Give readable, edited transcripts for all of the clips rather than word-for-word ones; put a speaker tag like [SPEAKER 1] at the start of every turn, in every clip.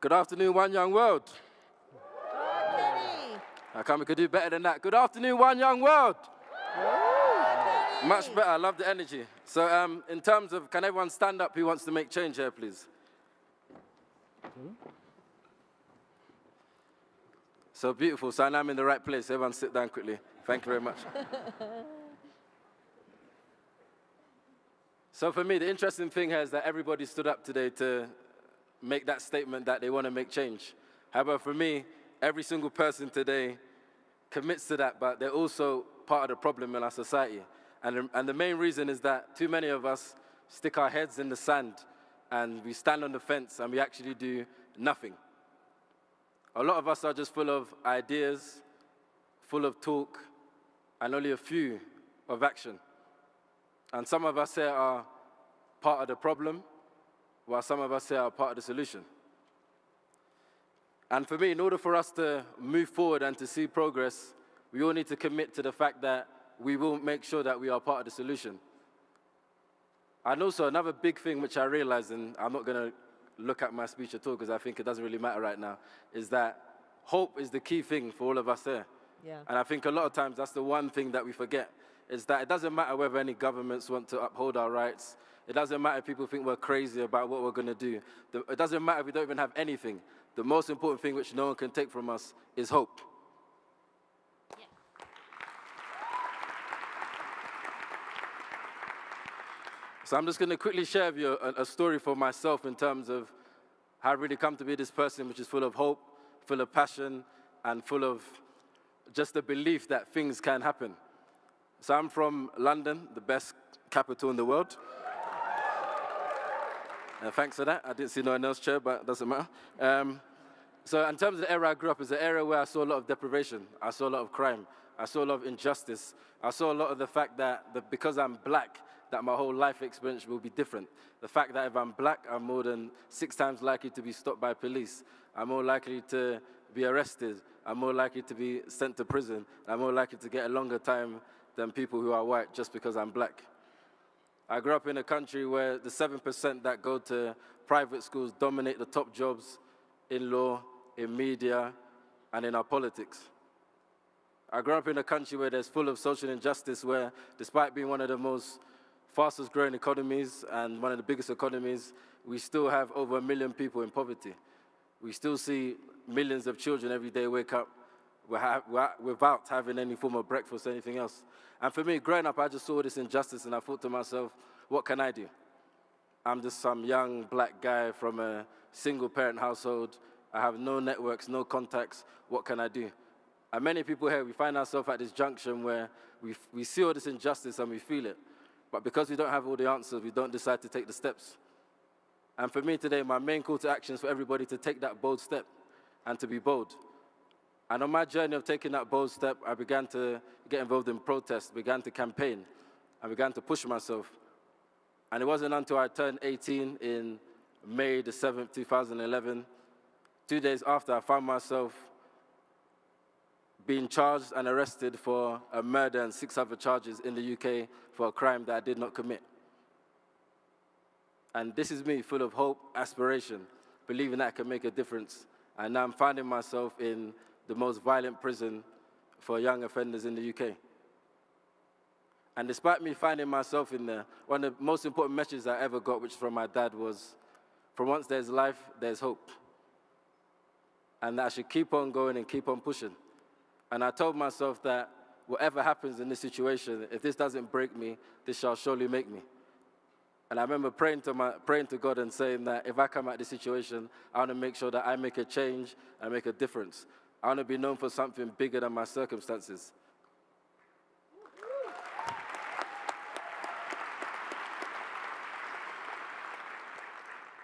[SPEAKER 1] Good afternoon, One Young World.
[SPEAKER 2] Kenny.
[SPEAKER 1] I can't we could do better than that. Good afternoon, One Young World. Much better, I love the energy. So in terms of, can everyone stand up who wants to make change here, please? So beautiful, so now I'm in the right place. Everyone sit down quickly. Thank you very much. So for me, the interesting thing here is that everybody stood up today to make that statement that they want to make change. However, for me, every single person today commits to that, but they're also part of the problem in our society. And the main reason is that too many of us stick our heads in the sand and we stand on the fence and we actually do nothing. A lot of us are just full of ideas, full of talk, and only a few of action. And some of us here are part of the problem, while some of us here are part of the solution. And for me, in order for us to move forward and to see progress, we all need to commit to the fact that we will make sure that we are part of the solution. And also another big thing which I realized, and I'm not going to look at my speech at all because I think it doesn't really matter right now, is that hope is the key thing for all of us here.
[SPEAKER 2] Yeah.
[SPEAKER 1] And I think a lot of times that's the one thing that we forget, is that it doesn't matter whether any governments want to uphold our rights. It doesn't matter if people think we're crazy about what we're going to do. It doesn't matter if we don't even have anything. The most important thing which no one can take from us is hope.
[SPEAKER 2] Yeah.
[SPEAKER 1] So I'm just going to quickly share with you a story for myself in terms of how I really come to be this person which is full of hope, full of passion, and full of just the belief that things can happen. So I'm from London, the best capital in the world. Thanks for that. I didn't see no one else's chair, but it doesn't matter. So in terms of the area I grew up, it's an area where I saw a lot of deprivation. I saw a lot of crime. I saw a lot of injustice. I saw a lot of the fact that because I'm black, that my whole life experience will be different. The fact that if I'm black, I'm more than 6 times likely to be stopped by police. I'm more likely to be arrested. I'm more likely to be sent to prison. I'm more likely to get a longer time than people who are white just because I'm black. I grew up in a country where the 7% that go to private schools dominate the top jobs in law, in media, and in our politics. I grew up in a country where there's full of social injustice, where despite being one of the most fastest growing economies and one of the biggest economies, we still have over 1 million people in poverty. We still see millions of children every day wake up without having any form of breakfast or anything else. And for me, growing up, I just saw this injustice and I thought to myself, what can I do? I'm just some young black guy from a single parent household. I have no networks, no contacts. What can I do? And many people here, we find ourselves at this junction where we see all this injustice and we feel it. But because we don't have all the answers, we don't decide to take the steps. And for me today, my main call to action is for everybody to take that bold step and to be bold. And on my journey of taking that bold step, I began to get involved in protests, began to campaign, and began to push myself. And it wasn't until I turned 18 in May the 7th, 2011, 2 days after, I found myself being charged and arrested for a murder and 6 other charges in the UK for a crime that I did not commit. And this is me, full of hope, aspiration, believing that I can make a difference. And now I'm finding myself in the most violent prison for young offenders in the UK. And despite me finding myself in there, one of the most important messages I ever got, which from my dad, was, from once there's life, there's hope. And that I should keep on going and keep on pushing. And I told myself that whatever happens in this situation, if this doesn't break me, this shall surely make me. And I remember praying to God and saying that if I come out of this situation, I want to make sure that I make a change and make a difference. I want to be known for something bigger than my circumstances.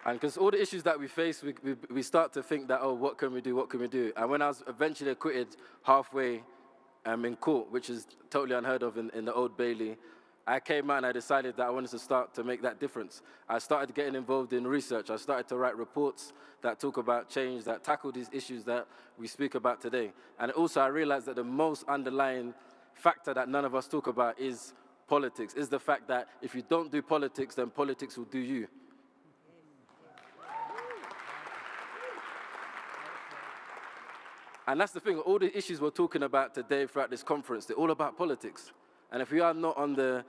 [SPEAKER 1] And because all the issues that we face, we start to think that, oh, what can we do, what can we do? And when I was eventually acquitted halfway in court, which is totally unheard of in the Old Bailey, I came out and I decided that I wanted to start to make that difference. I started getting involved in research. I started to write reports that talk about change, that tackle these issues that we speak about today. And also I realized that the most underlying factor that none of us talk about is politics, is the fact that if you don't do politics, then politics will do you. And that's the thing, all the issues we're talking about today throughout this conference, they're all about politics. And if we are not on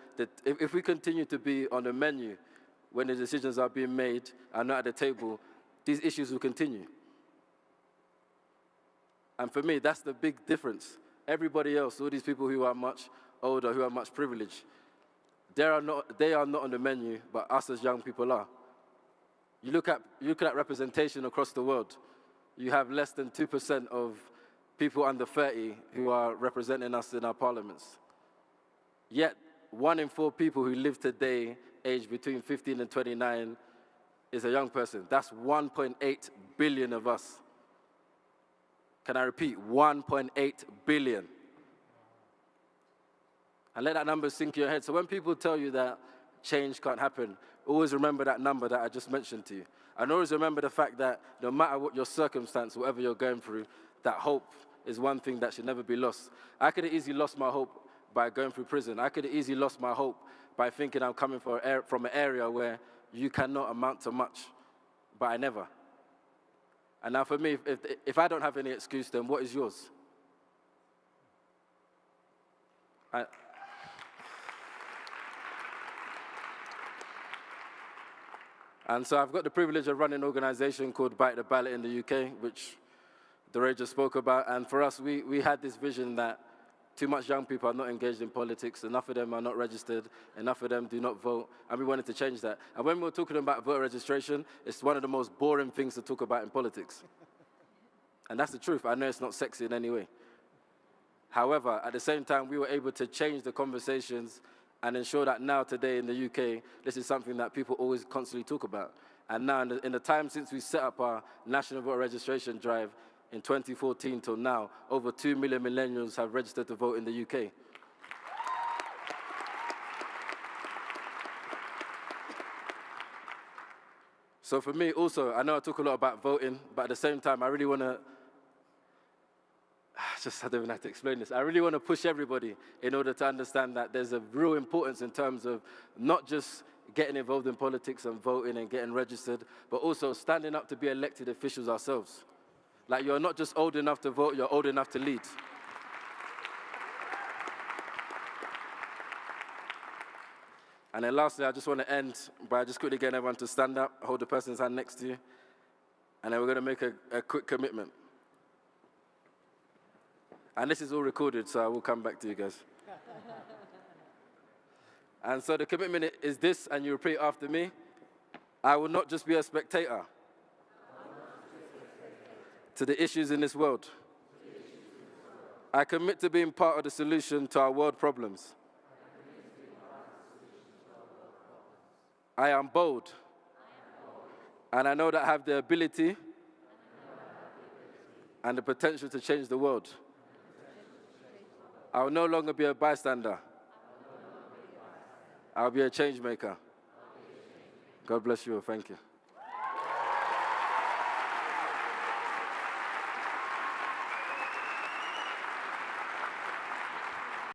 [SPEAKER 1] if we continue to be on the menu when the decisions are being made and not at the table, these issues will continue. And for me, that's the big difference. Everybody else, all these people who are much older, who are much privileged, they are not on the menu, but us as young people are. You look at representation across the world, you have less than 2% of people under 30 who are representing us in our parliaments. Yet, 1 in 4 people who live today, aged between 15 and 29, is a young person. That's 1.8 billion of us. Can I repeat? 1.8 billion. And let that number sink in your head. So when people tell you that change can't happen, always remember that number that I just mentioned to you. And always remember the fact that no matter what your circumstance, whatever you're going through, that hope is one thing that should never be lost. I could have easily lost my hope by going through prison. I could have easily lost my hope by thinking I'm coming from an area where you cannot amount to much, but I never. And now for me, if I don't have any excuse, then what is yours? And so I've got the privilege of running an organization called Bite The Ballot in the UK, which Dore just spoke about. And for us, we had this vision that too much young people are not engaged in politics, enough of them are not registered, enough of them do not vote, and we wanted to change that. And when we were talking about voter registration, it's one of the most boring things to talk about in politics. And that's the truth. I know it's not sexy in any way. However, at the same time, we were able to change the conversations and ensure that now, today in the UK, this is something that people always constantly talk about. And now, in the time since we set up our national voter registration drive in 2014 till now, over 2 million millennials have registered to vote in the UK. So for me, also, I know I talk a lot about voting, but at the same time, I really want to, I don't even have to explain this. I really want to push everybody in order to understand that there's a real importance in terms of not just getting involved in politics and voting and getting registered, but also standing up to be elected officials ourselves. Like, you're not just old enough to vote, you're old enough to lead. And then lastly, I just want to end by just quickly getting everyone to stand up, hold the person's hand next to you, and then we're going to make a quick commitment. And this is all recorded, so I will come back to you guys. And so the commitment is this, and you repeat after me. I will not just be a spectator to the issues in this world. I commit to being part of the solution to our world problems. I am bold. And I know that I have the ability and the potential to change the world. I will no longer be a bystander. I'll be a change maker. God bless you all. Thank you.